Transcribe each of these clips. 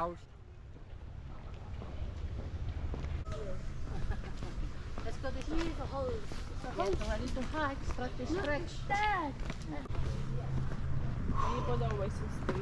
house. Let's go this way. Here's a hose. It's a hose. Yeah, ready to hike, stretch. Dad. People always stay.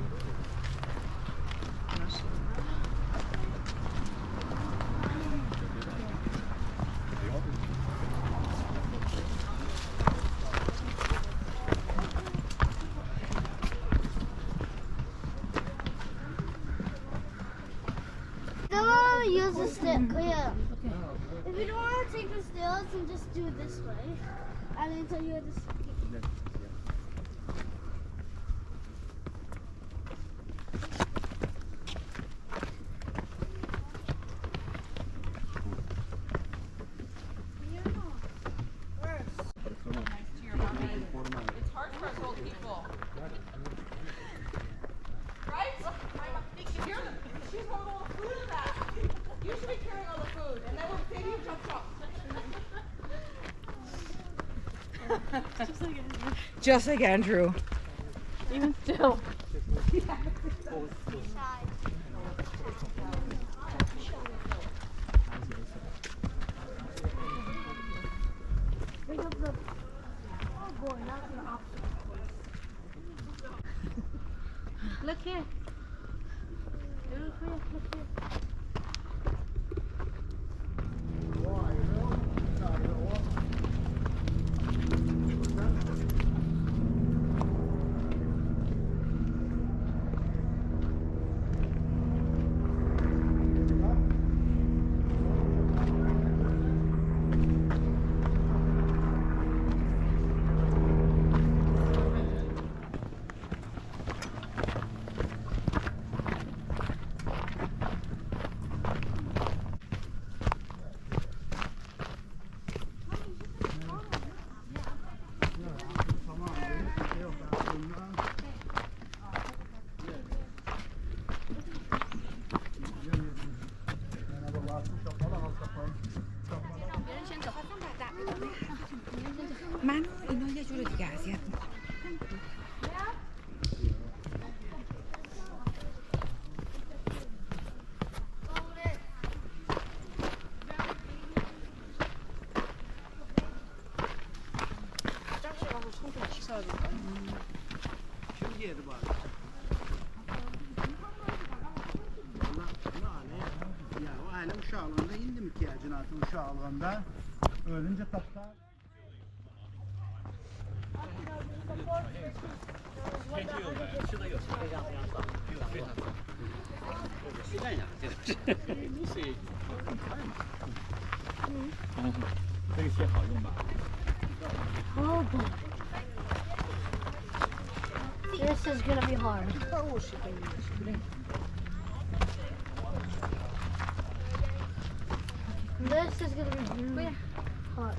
Use the stick, yeah. If you don't want to take the stairs, then just do it this way. And until you have to It's hard for us old people. Right? If you're she's holding all the food in that. You should be carrying all the food, and then when Sadie jumps off. Just like Andrew. Even still. bring up the... Oh boy, not an obstacle course. Look here. Look here. Má nó ra chỗ được gà xem. 신기해도 봐. Ya o alem uşağlığında indi mi ki acınatın uşağlığında ölünce toplar. Oh boy. This is gonna be hard. This is gonna be really hard.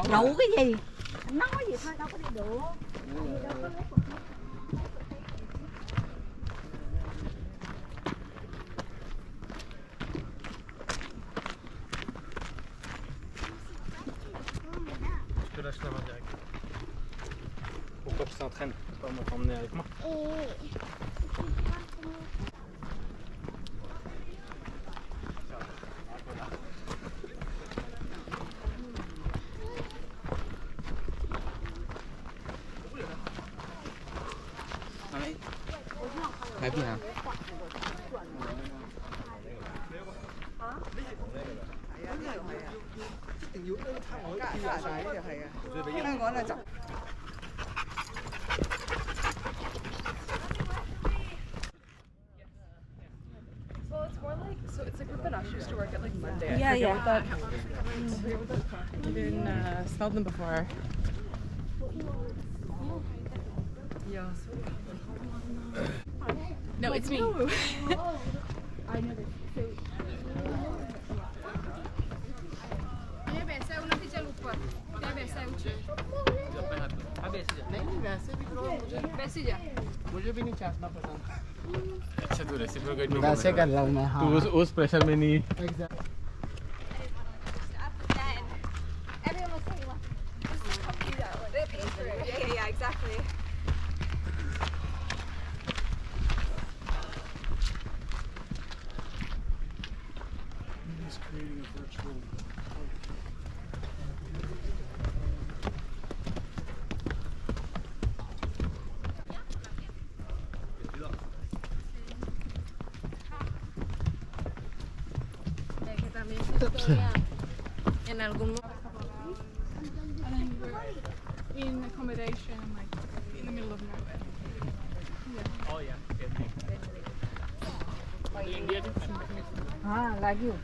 Rượu cái gì? Nói gì thôi, đâu có đi được. Đâu có lấy một Là je t'amène direct. Pourquoi tu t'entraînes? Tu vas m'emmener avec moi? Cái gì hả? Well, it's more like, so it's a group that Ash used to work at like Yeah. I didn't smell them before. No, it's me. अच्छा तो reciprocate में वैसे कर रहा हूँ मैं हाँ तो उस प्रेशर में नहीं Yeah, exactly. En algún in accommodation, like in the middle of nowhere. Oh yeah. હા લાગ્યું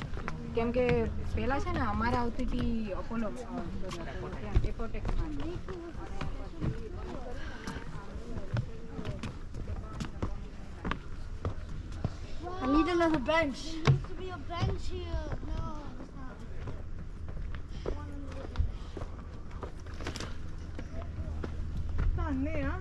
કેમ કે પેલા છે ને અમારે આવતી હતી Apollo એપોટેક્સમાં I need another bench. There needs to be a bench here. No, it's not. One in the Funny, huh?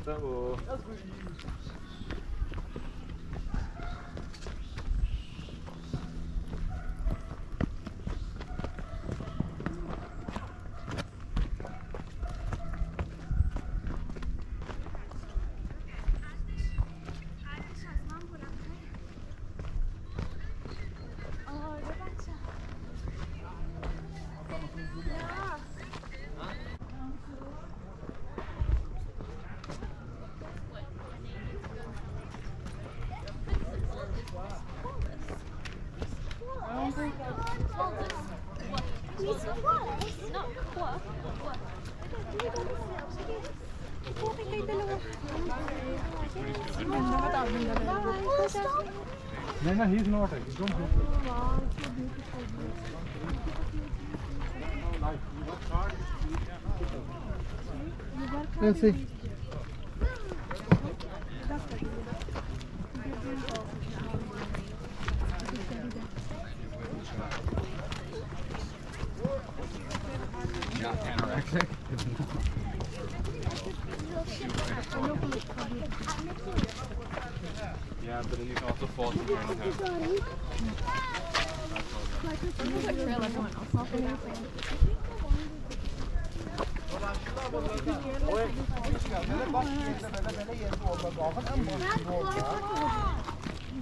Bravo. No, he's not. He's don't go. Let's see. Not anorexic. Yeah, but then you can also fall to your own head.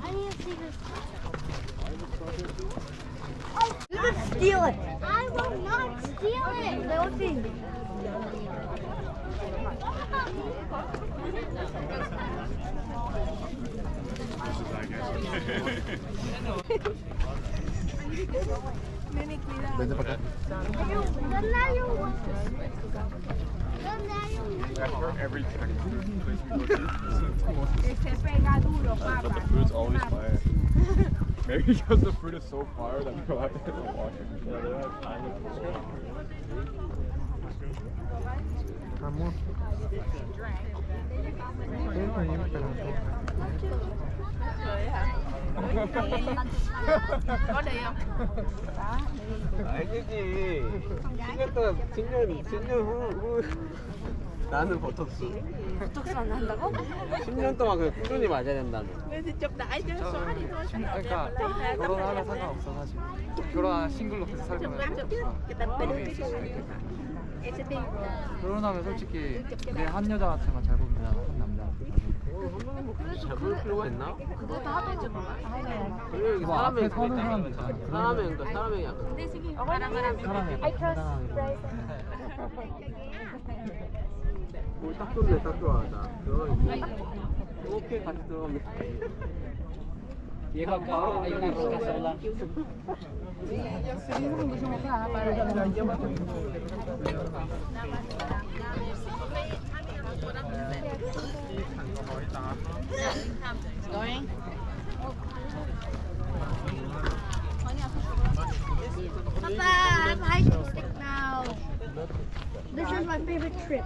I need to see this. You can steal it. I will not steal it. Little thing. Every place we go to. But the food's always fire. Maybe because the food is so fire that people have to walk it. Yeah, they don't have time to Amor. Có đi không? 알겠지. 10년 동안 10년 후 나는 보톡스. 보톡스 안 한다고? 10년 동안 그 꾸준히 맞아야 된다며. chụp đại cho xóa đi thôi. 그러니까 결혼하면 상관없어 사실. 결혼 싱글로 계속 살면 결혼하면 솔직히 내 한 여자한테만 잘 보면 되잖아 한 남자. 잘 볼 필요가 있나? 그거 다 하던지 몰라. 그래 이게 뭐 앞에 서는 사람이 사람 있잖아. 사람이 그러니까 사람이 약간 사람이 당당하게. 거기 딱 좋네, 딱 좋아. 자, 이렇게 같이 들어가면. 얘가 바로 hay una roca sola. Going? Papa, I have a hiking stick now. This is my favorite trip.